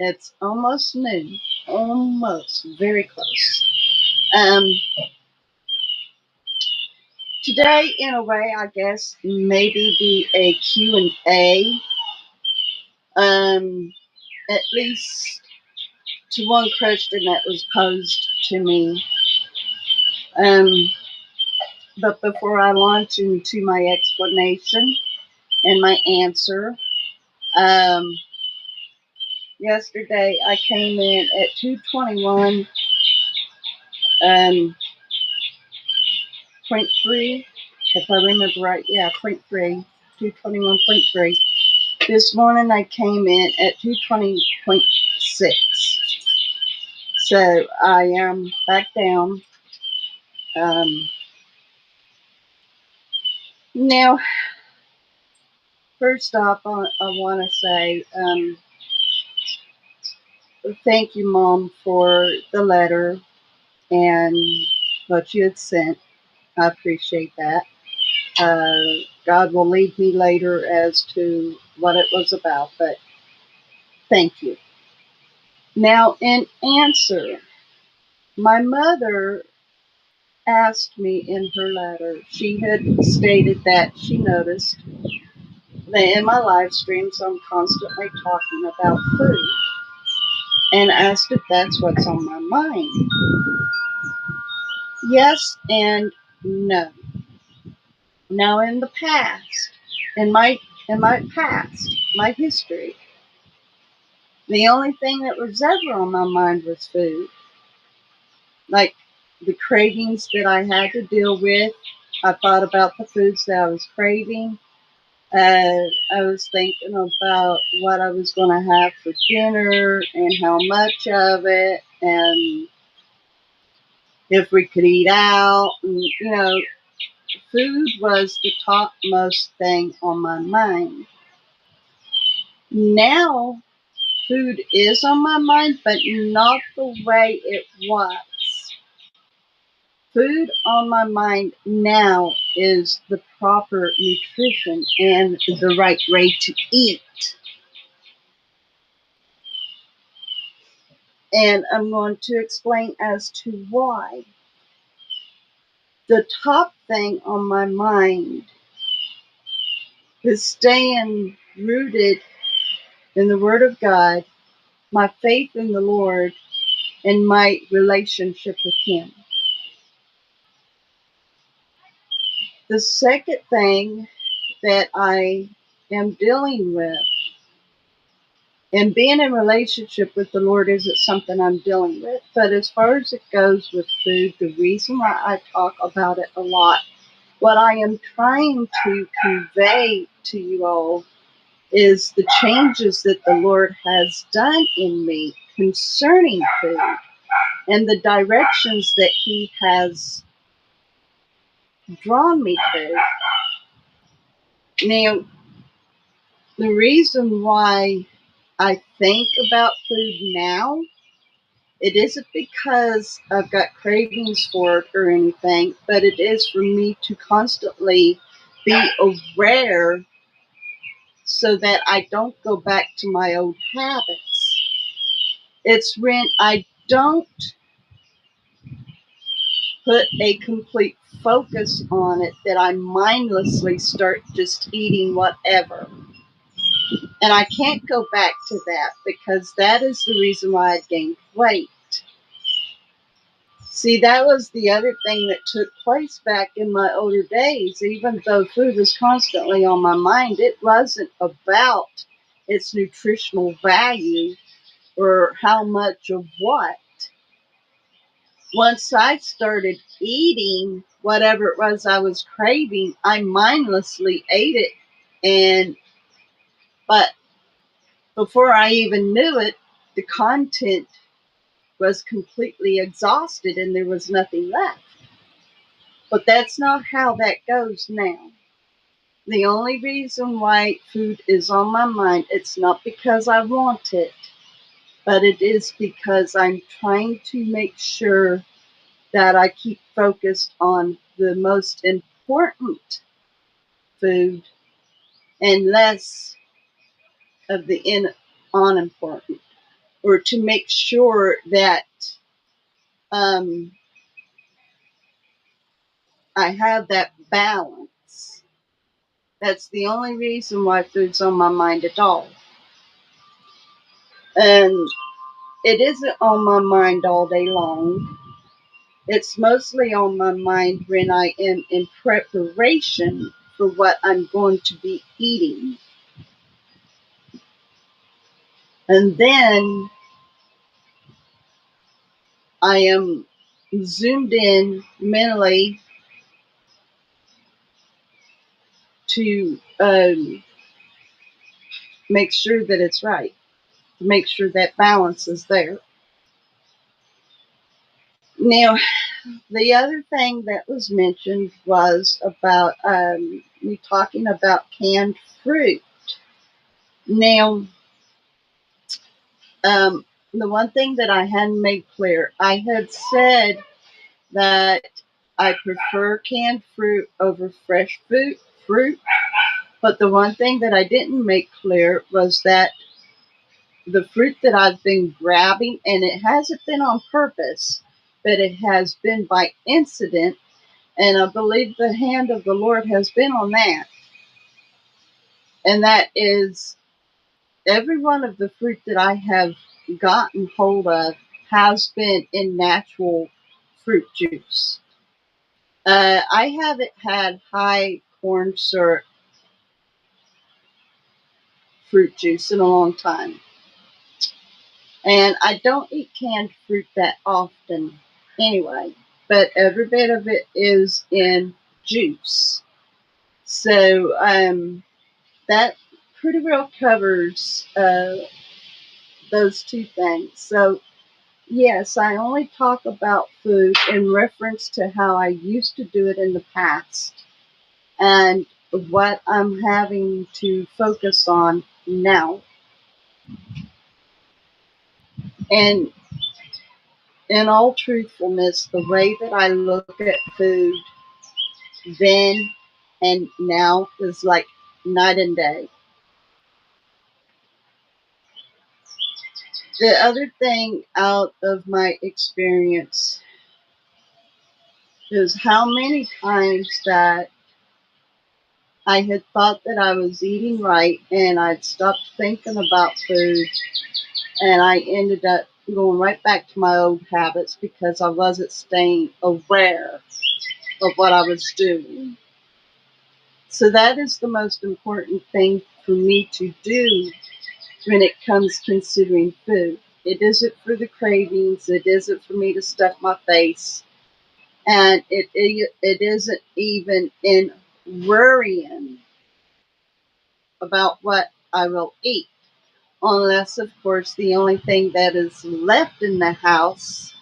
It's almost noon. Almost. Very close. Um, Today, in a way, I guess, maybe be a Q&A. At least to one question that was posed to me. Um, but before I launch into my explanation and my answer, um, yesterday I came in at 221 point three, if I remember right. Yeah, point three, 221.3. This morning I came in at 220.6. So I am back down. Um, Now, first off, I want to say thank you, Mom, for the letter and what you had sent. I appreciate that. God will lead me later as to what it was about, but thank you. Now, in answer, my mother asked me in her letter, she had stated that she noticed that in my live streams I'm constantly talking about food and asked if that's what's on my mind. Yes and no. Now in the past, in my past, my history, the only thing that was ever on my mind was food. Like the cravings that I had to deal with. I thought about the foods that I was craving. I was thinking about what I was going to have for dinner and how much of it, and if we could eat out. And, food was the topmost thing on my mind. Now, food is on my mind, but not the way it was. Food on my mind now is the proper nutrition and the right way to eat. And I'm going to explain as to why. The top thing on my mind is staying rooted in the Word of God, my faith in the Lord, and my relationship with Him. The second thing that I am dealing with, and being in relationship with the Lord isn't something I'm dealing with, but as far as it goes with food, the reason why I talk about it a lot, what I am trying to convey to you all is the changes that the Lord has done in me concerning food and the directions that He has drawn me to. Now, the reason why I think about food now, it isn't because I've got cravings for it or anything, but it is for me to constantly be aware so that I don't go back to my old habits. It's when I don't put a complete focus on it that I mindlessly start just eating whatever. And I can't go back to that because that is the reason why I gained weight. See, that was the other thing that took place back in my older days. Even though food was constantly on my mind, it wasn't about its nutritional value or how much of what. Once I started eating whatever it was I was craving, I mindlessly ate it. But before I even knew it, the content was completely exhausted and there was nothing left. But that's not how that goes now. The only reason why food is on my mind, it's not because I want it, but it is because I'm trying to make sure that I keep focused on the most important food and less of the unimportant. or to make sure that I have that balance. That's the only reason why food's on my mind at all. And it isn't on my mind all day long. It's mostly on my mind when I am in preparation for what I'm going to be eating. And then I am zoomed in mentally to make sure that it's right, to make sure that balance is there. Now, the other thing that was mentioned was about me talking about canned fruit. Now, the one thing that I hadn't made clear, I had said that I prefer canned fruit over fresh fruit, but the one thing that I didn't make clear was that the fruit that I've been grabbing, and it hasn't been on purpose, but it has been by incident, and I believe the hand of the Lord has been on that. And that is every one of the fruit that I have gotten hold of has been in natural fruit juice. I haven't had high corn syrup fruit juice in a long time. And I don't eat canned fruit that often anyway, but every bit of it is in juice. So that pretty well covers those two things. So, yes, I only talk about food in reference to how I used to do it in the past and what I'm having to focus on now. And in all truthfulness, the way that I look at food then and now is like night and day. The other thing out of my experience is how many times that I had thought that I was eating right and I'd stopped thinking about food and I ended up going right back to my old habits because I wasn't staying aware of what I was doing. So that is the most important thing for me to do when it comes considering food. It isn't for the cravings, it isn't for me to stuff my face, and it isn't even in worrying about what I will eat. Unless, of course, the only thing that is left in the house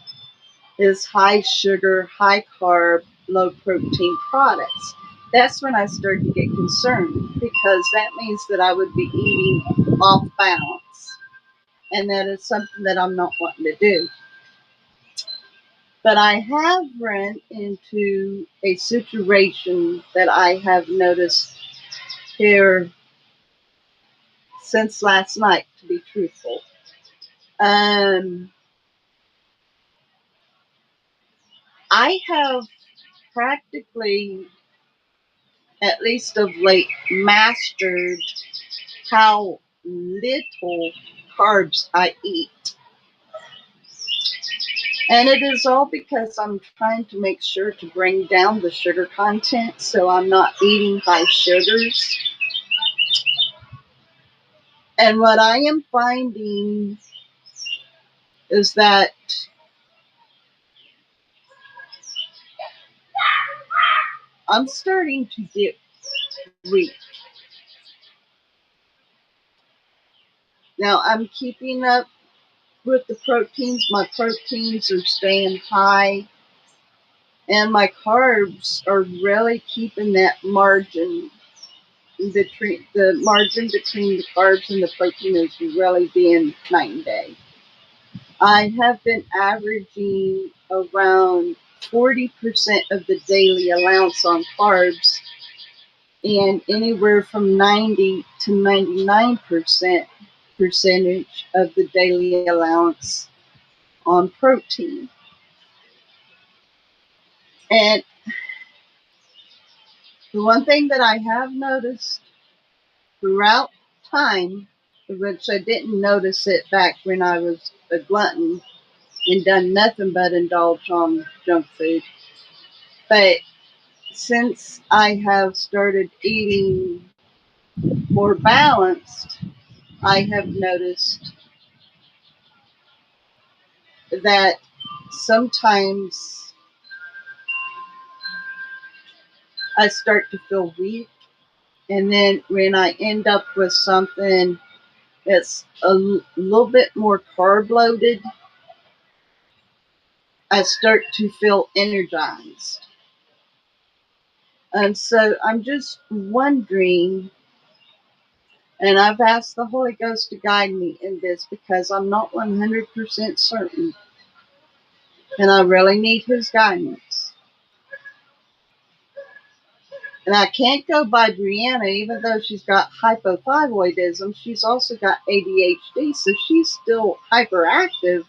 is high sugar, high carb, low protein products. That's when I start to get concerned because that means that I would be eating off balance. And that is something that I'm not wanting to do. But I have run into a situation that I have noticed here since last night, to be truthful. Um, I have practically, at least of late, mastered how little carbs I eat. And it is all because I'm trying to make sure to bring down the sugar content so I'm not eating high sugars. And what I am finding is that I'm starting to get weak. Now I'm keeping up with the proteins. My proteins are staying high, and my carbs are really keeping that margin. The margin between the carbs and the protein is really being night and day. I have been averaging around 40% of the daily allowance on carbs and anywhere from 90 to 99% percentage of the daily allowance on protein. And the one thing that I have noticed throughout time, which I didn't notice it back when I was a glutton and done nothing but indulge on junk food, but since I have started eating more balanced, I have noticed that sometimes I start to feel weak. And then when I end up with something that's a little bit more carb loaded, I start to feel energized. And so I'm just wondering, and I've asked the Holy Ghost to guide me in this because I'm not 100% certain, and I really need His guidance. And I can't go by Brianna, even though she's got hypothyroidism, she's also got ADHD, so she's still hyperactive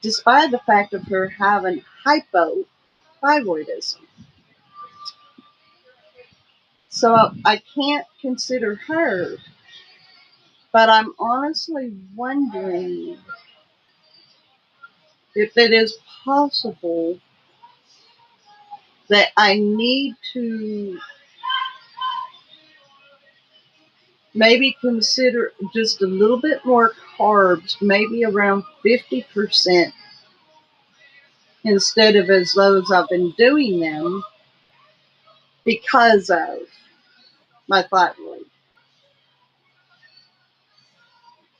despite the fact of her having hypothyroidism. So I can't consider her, but I'm honestly wondering if it is possible that I need to maybe consider just a little bit more carbs, maybe around 50%, instead of as low as I've been doing them because of my thyroid.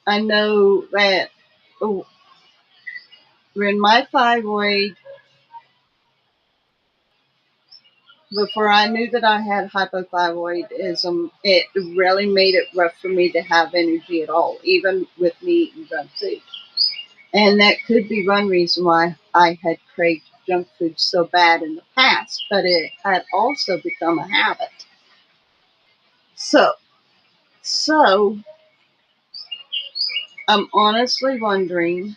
I know that when my thyroid, before I knew that I had hypothyroidism, it really made it rough for me to have energy at all, even with me eating junk food. And that could be one reason why I had craved junk food so bad in the past, but it had also become a habit. So, so I'm honestly wondering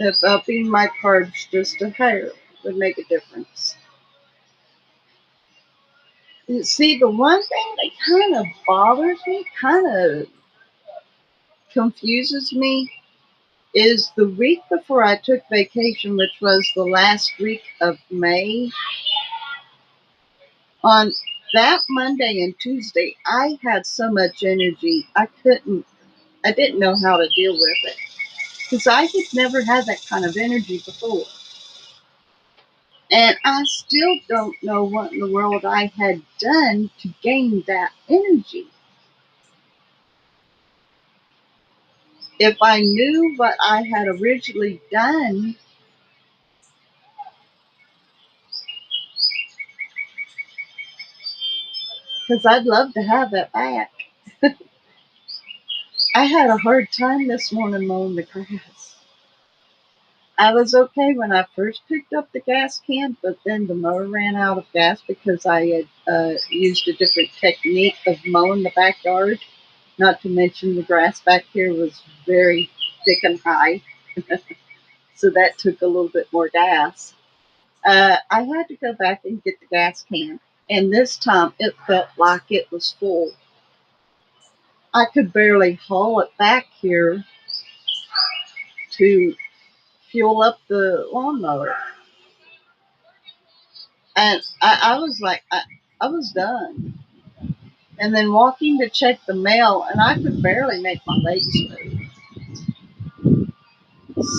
if upping my carbs just a hair would make a difference. You see, the one thing that kind of bothers me, kind of confuses me, is the week before I took vacation, which was the last week of May. On that Monday and Tuesday, I had so much energy, I didn't know how to deal with it. Because I had never had that kind of energy before. And I still don't know what in the world I had done to gain that energy. If I knew what I had originally done, because I'd love to have that back. I had a hard time this morning mowing the grass. I was okay when I first picked up the gas can, but then the mower ran out of gas because I had used a different technique of mowing the backyard. Not to mention the grass back here was very thick and high, so that took a little bit more gas. I had to go back and get the gas can, and this time it felt like it was full. I could barely haul it back here to fuel up the lawnmower. And I was like, I was done. And then walking to check the mail, and I could barely make my legs move.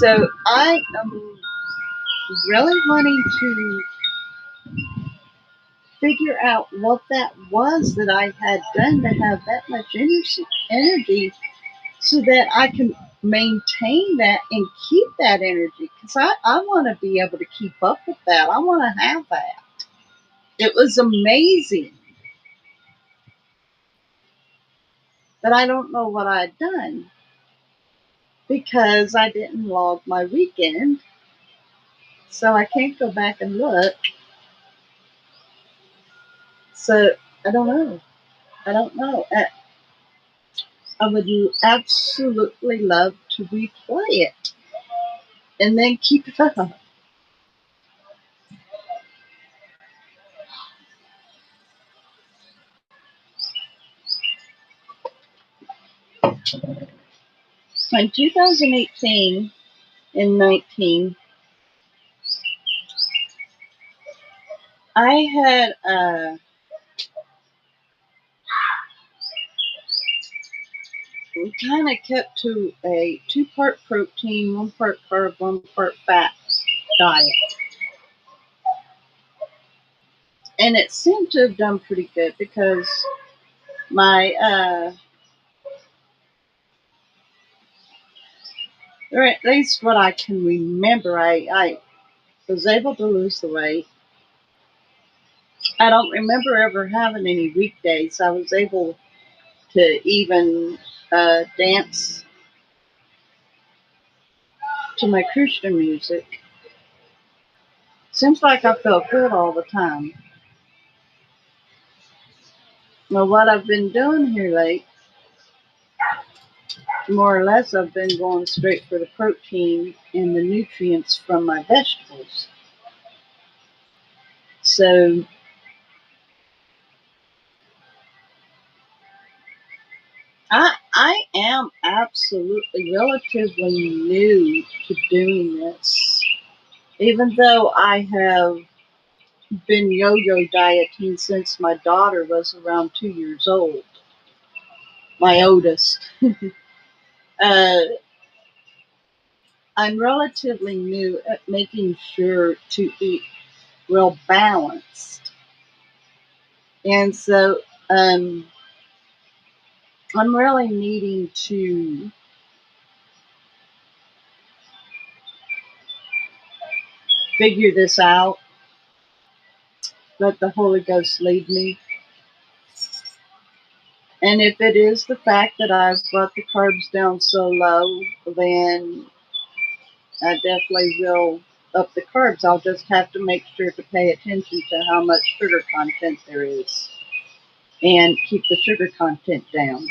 So I am really wanting to figure out what that was that I had done to have that much energy so that I can maintain that and keep that energy. Because I want to be able to keep up with that. I want to have that. It was amazing, but I don't know what I'd done because I didn't log my weekend. So I can't go back and look. So I don't know. I don't know. I would absolutely love to replay it and then keep it up. 'In 2018 and 19, I had kind of kept to a 2-part protein, 1 part carb, 1 part fat diet. And it seemed to have done pretty good because my, or at least what I can remember, I was able to lose the weight. I don't remember ever having any weekdays. I was able to even dance to my Christian music. Seems like I felt good all the time. Well, what I've been doing here lately, more or less, I've been going straight for the protein and the nutrients from my vegetables. So I am absolutely relatively new to doing this, even though I have been yo-yo dieting since my daughter was around 2 years old, my oldest. uh, I'm relatively new at making sure to eat real balanced. And so I'm really needing to figure this out, let the Holy Ghost lead me. And if it is the fact that I've brought the carbs down so low, then I definitely will up the carbs. I'll just have to make sure to pay attention to how much sugar content there is and keep the sugar content down.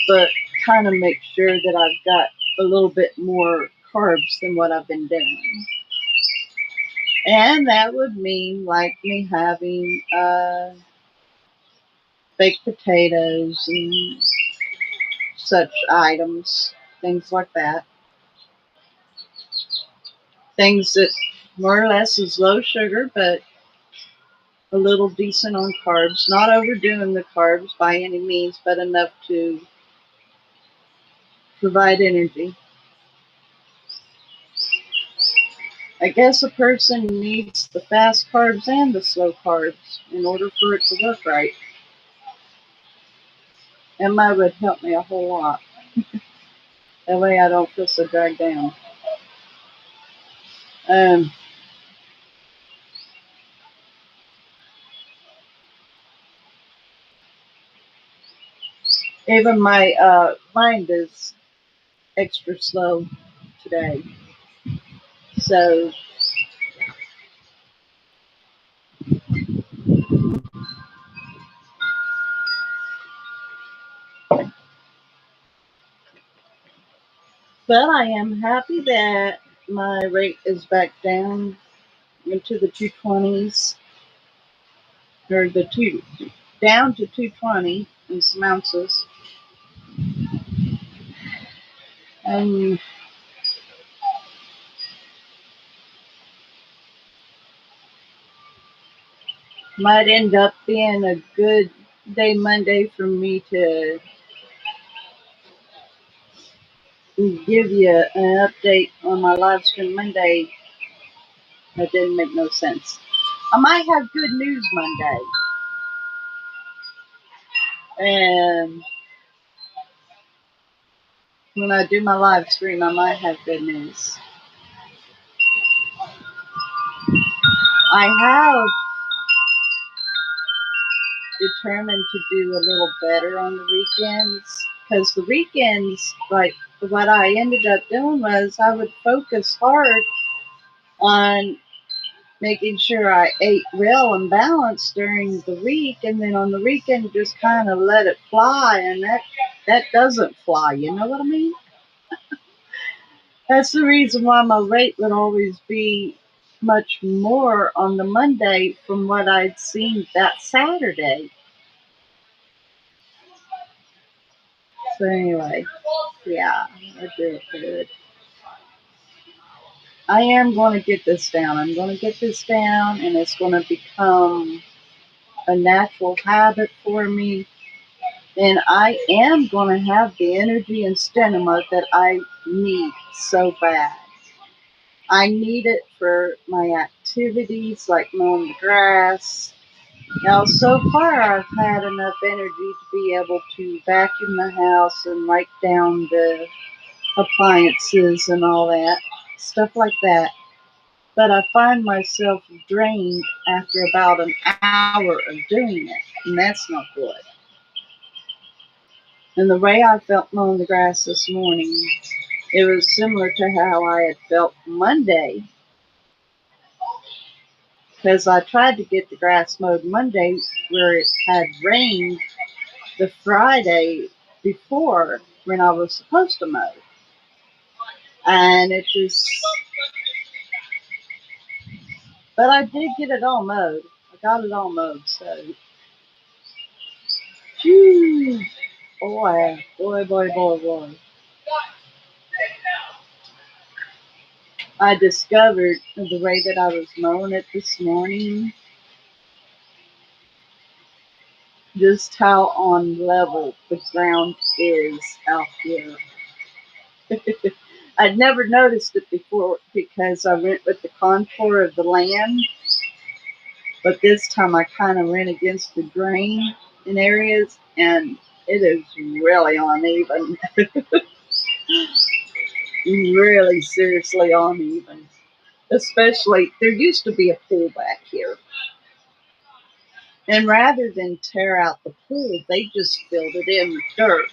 But kind of make sure that I've got a little bit more carbs than what I've been doing. And that would mean like me having baked potatoes and such items, things like that. Things that more or less is low sugar, but a little decent on carbs. Not overdoing the carbs by any means, but enough to provide energy. I guess a person needs the fast carbs and the slow carbs in order for it to work right. And that would help me a whole lot. That way I don't feel so dragged down. Um, Even my mind is extra slow today. So, but I am happy that my rate is back down into the 220s, or the two, down to 220 in some ounces. And might end up being a good day Monday for me to give you an update on my live stream Monday. That didn't make no sense. I might have good news Monday. And when I do my live stream, I might have good news. I have determined to do a little better on the weekends, because the weekends, like what I ended up doing was I would focus hard on making sure I ate well and balanced during the week, and then on the weekend just kind of let it fly, and that doesn't fly. You know what I mean? That's the reason why my rate would always be much more on the Monday from what I'd seen that Saturday. So anyway, yeah, I did good. I am going to get this down. I'm going to get this down, and it's going to become a natural habit for me. And I am going to have the energy and stamina that I need so bad. I need it for my activities like mowing the grass. Now, so far, I've had enough energy to be able to vacuum the house and write down the appliances and all that, stuff like that. But I find myself drained after about an hour of doing it, and that's not good. And the way I felt mowing the grass this morning, it was similar to how I had felt Monday, because I tried to get the grass mowed Monday where it had rained the Friday before when I was supposed to mow. And it just, but I did get it all mowed. I got it all mowed, so, phew, boy. I discovered the way that I was mowing it this morning, just how on level the ground is out here. I'd never noticed it before because I went with the contour of the land, but this time I kind of went against the grain in areas, and it is really uneven. Really seriously uneven. Especially, there used to be a pool back here. And rather than tear out the pool, they just filled it in with dirt.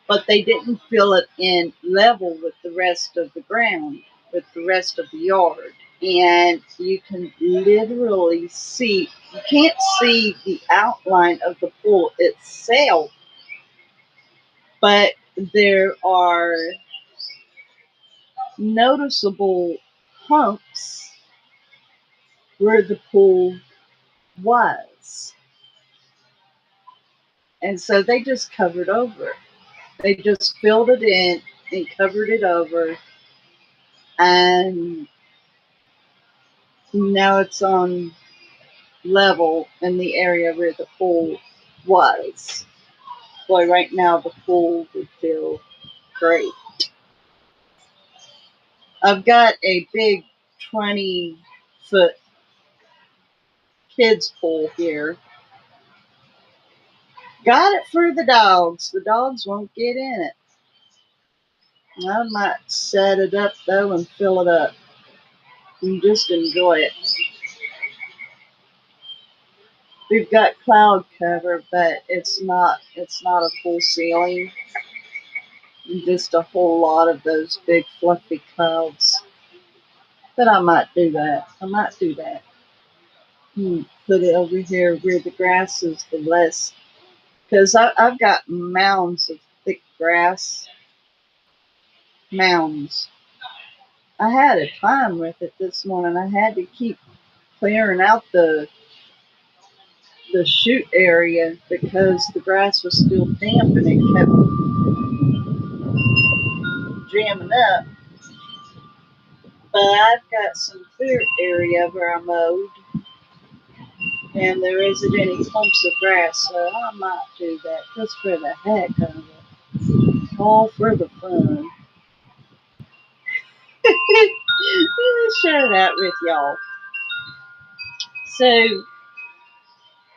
But they didn't fill it in level with the rest of the ground, with the rest of the yard. And you can literally see, you can't see the outline of the pool itself, but there are noticeable humps where the pool was. And so they just covered over it. They just filled it in and covered it over, and now it's on level in the area where the pool was. Boy, right now the pool would feel great. I've got a big 20-foot kids pool here. Got it for the dogs. The dogs won't get in it. I might set it up though and fill it up and just enjoy it. We've got cloud cover, but it's not a full ceiling. Just a whole lot of those big fluffy clouds. But I might do that. Put it over here where the grass is the less, because I've got mounds of thick grass. Mounds. I had a time with it this morning. I had to keep clearing out the shoot area because the grass was still damp and it kept jamming up. But I've got some clear area where I mowed, and there isn't any clumps of grass, so I might do that just for the heck of it. All for the fun. Share that with y'all. So,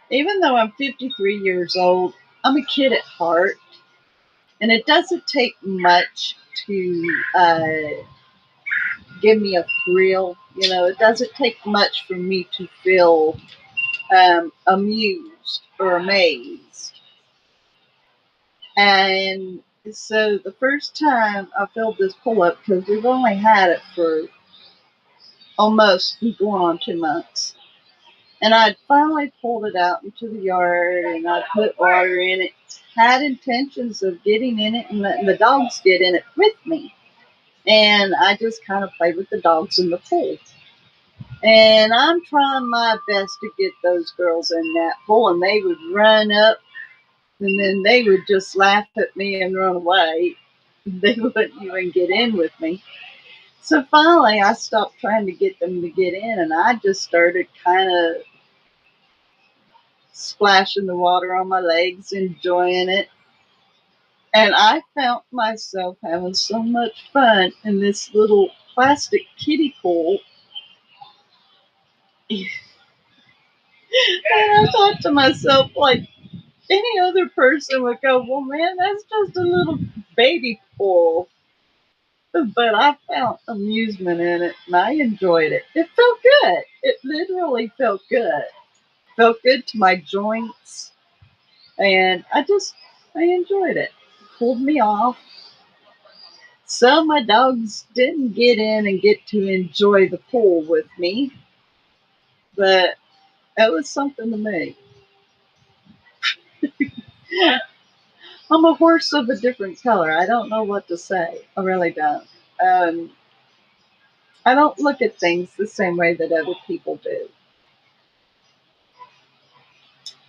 even though I'm 53 years old, I'm a kid at heart, and it doesn't take much to give me a thrill. You know, it doesn't take much for me to feel amused or amazed. And so the first time I filled this pull up, because we've only had it for almost going on 2 months. And I'd finally pulled it out into the yard and I put water in it. Had intentions of getting in it and letting the dogs get in it with me. And I just kind of played with the dogs in the pool. And I'm trying my best to get those girls in that pool, and they would run up and then they would just laugh at me and run away. They wouldn't even get in with me. So finally, I stopped trying to get them to get in, and I just started kind of splashing the water on my legs, enjoying it. And I found myself having so much fun in this little plastic kiddie pool. And I thought to myself, like, any other person would go, well, man, that's just a little baby pool. But I found amusement in it and I enjoyed it. It felt good. It literally felt good. Felt good to my joints. And I enjoyed it. Pulled me off. So my dogs didn't get in and get to enjoy the pool with me, but it was something to me. I'm a horse of a different color. I don't know what to say. I really don't. Um, I don't look at things the same way that other people do.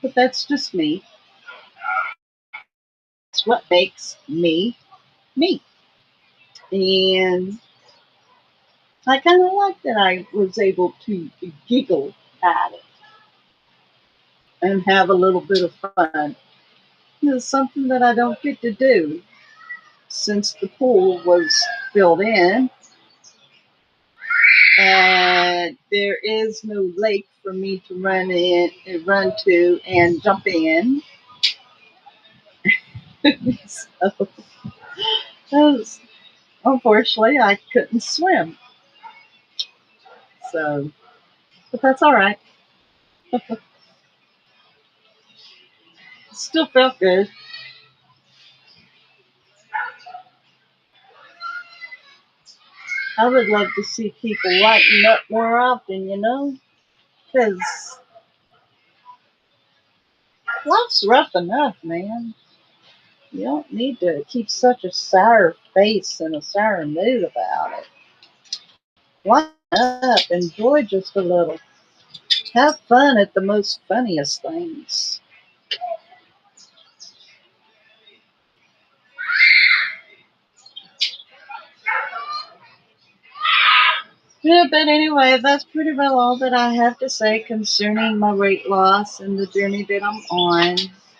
But that's just me. It's what makes me me. And I kind of like that I was able to giggle at it and have a little bit of fun. It's something that I don't get to do since the pool was filled in and there is no lake for me to run to and jump in. So, unfortunately, I couldn't swim. So, but that's all right. Still felt good. I would love to see people lighten up more often, because life's rough enough, man. You don't need to keep such a sour face and a sour mood about it. Lighten up, enjoy just a little. Have fun at the most funniest things. Yeah, but anyway, that's pretty well all that I have to say concerning my weight loss and the journey that I'm on.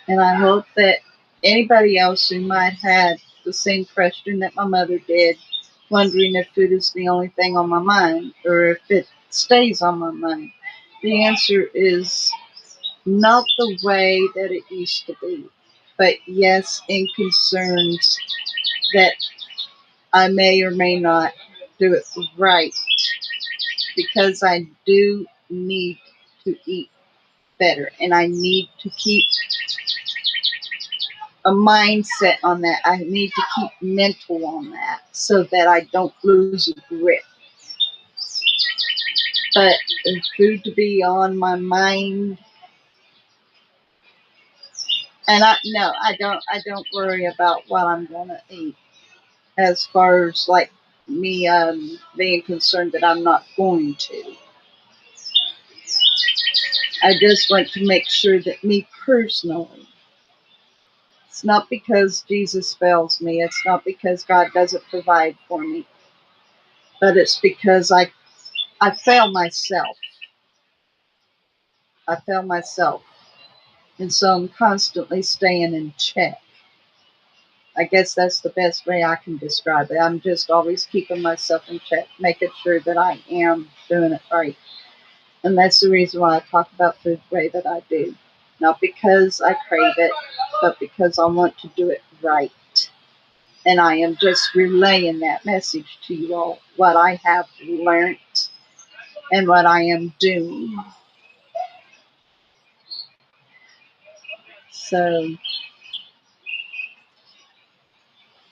And I hope that anybody else who might have the same question that my mother did, wondering if food is the only thing on my mind or if it stays on my mind. The answer is not the way that it used to be. But yes, in concerns that I may or may not do it right because I do need to eat better and I need to keep a mindset on that. I need to keep mental on that so that I don't lose a grip. But food to be on my mind, and I don't worry about what I'm gonna eat as far as like me being concerned that I'm not going to. I just want to make sure that me personally, it's not because Jesus fails me, it's not because God doesn't provide for me, but it's because I fail myself. I fail myself. And so I'm constantly staying in check. I guess that's the best way I can describe it. I'm just always keeping myself in check, making sure that I am doing it right. And that's the reason why I talk about food the way that I do. Not because I crave it, but because I want to do it right. And I am just relaying that message to you all, what I have learned and what I am doing. So,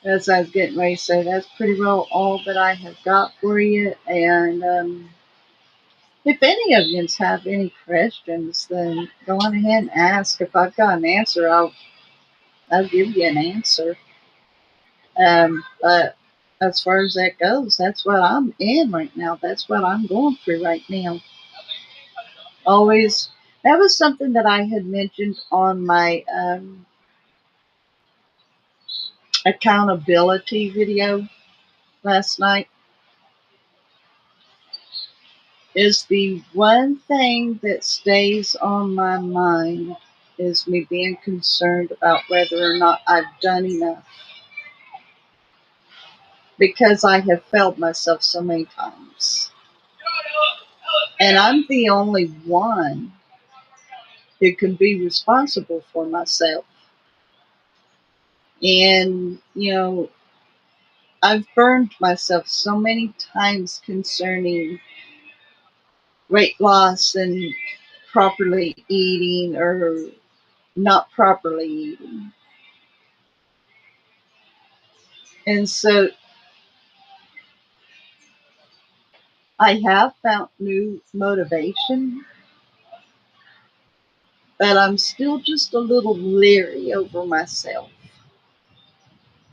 as I was getting ready to say, that's pretty well all that I have got for you. And If any of you have any questions, then go on ahead and ask. If I've got an answer, I'll give you an answer. But as far as that goes, that's what I'm in right now. That's what I'm going through right now. Always, that was something that I had mentioned on my accountability video last night. Is the one thing that stays on my mind is me being concerned about whether or not I've done enough, because I have failed myself so many times. And I'm the only one who can be responsible for myself. And, I've burned myself so many times concerning weight loss and properly eating or not properly eating. And so I have found new motivation, but I'm still just a little leery over myself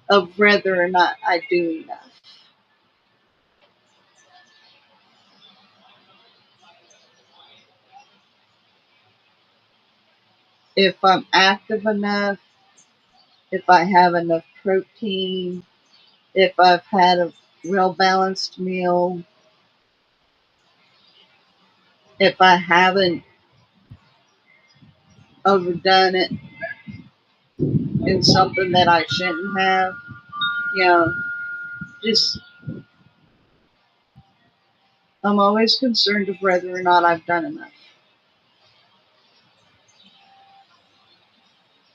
of whether or not I do enough. If I'm active enough, if I have enough protein, if I've had a well balanced meal, if I haven't overdone it in something that I shouldn't have, you know, just I'm always concerned of whether or not I've done enough.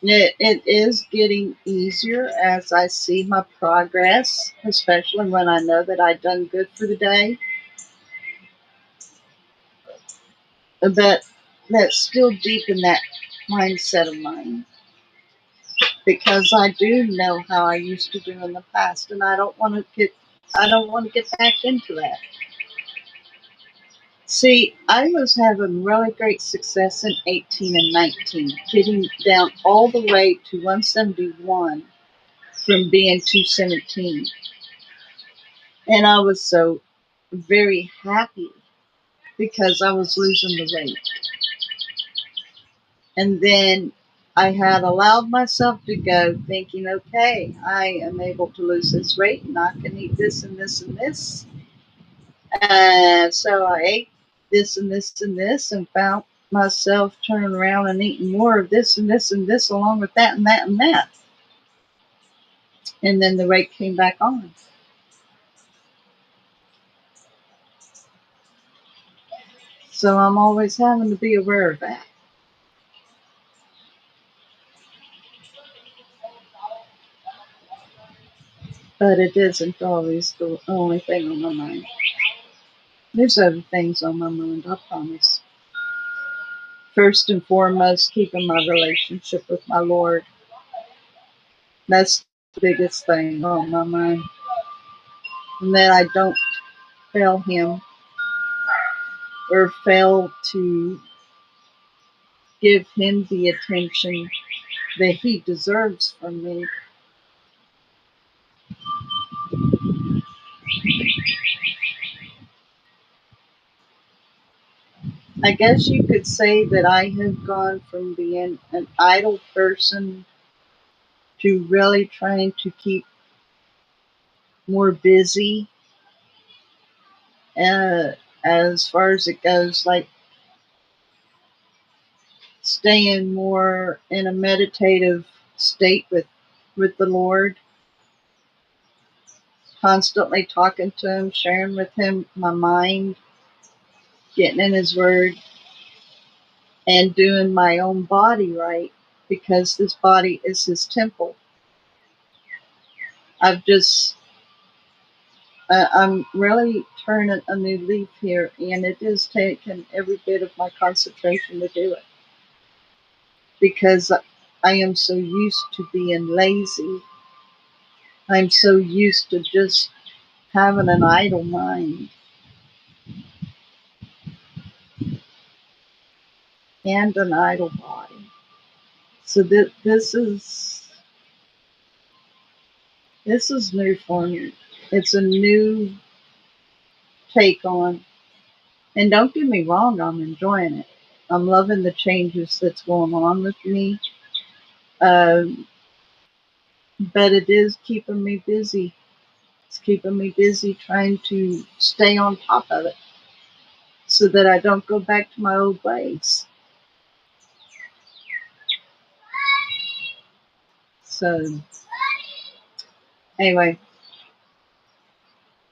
It is getting easier as I see my progress, especially when I know that I've done good for the day. But that's still deep in that mindset of mine, because I do know how I used to do in the past, and I don't want to get back into that. See, I was having really great success in 18 and 19, getting down all the way to 171 from being 217. And I was so very happy because I was losing the weight. And then I had allowed myself to go thinking, okay, I am able to lose this weight and I can eat this and this and this. And so I ate this and this and this and found myself turning around and eating more of this and this and this along with that and that and that. And then the weight came back on. So I'm always having to be aware of that. But it isn't always the only thing on my mind. There's other things on my mind, I promise. First and foremost, keeping my relationship with my Lord. That's the biggest thing on my mind. And that I don't fail Him or fail to give Him the attention that He deserves from me. I guess you could say that I have gone from being an idle person to really trying to keep more busy, uh, as far as it goes, like staying more in a meditative state with the Lord, constantly talking to Him, sharing with Him my mind, getting in His Word, and doing my own body right, because this body is His temple. I've just I'm really turning a new leaf here, and it is taking every bit of my concentration to do it, because I am so used to being lazy. I'm so used to just having an idle mind. and an idle body. So this is new for me. It's a new take on, and don't get me wrong, I'm enjoying it. I'm loving the changes that's going on with me. Um, but it is keeping me busy. It's keeping me busy trying to stay on top of it so that I don't go back to my old ways. So anyway,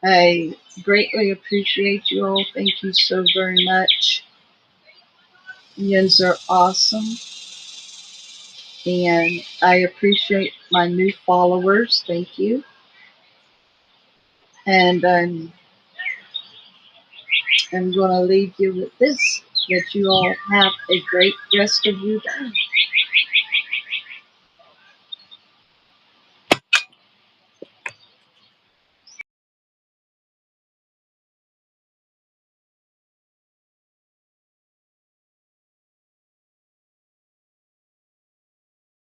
I greatly appreciate you all. Thank you so very much. Yins are awesome. And I appreciate my new followers. Thank you. And I'm going to leave you with this, that you all have a great rest of your day.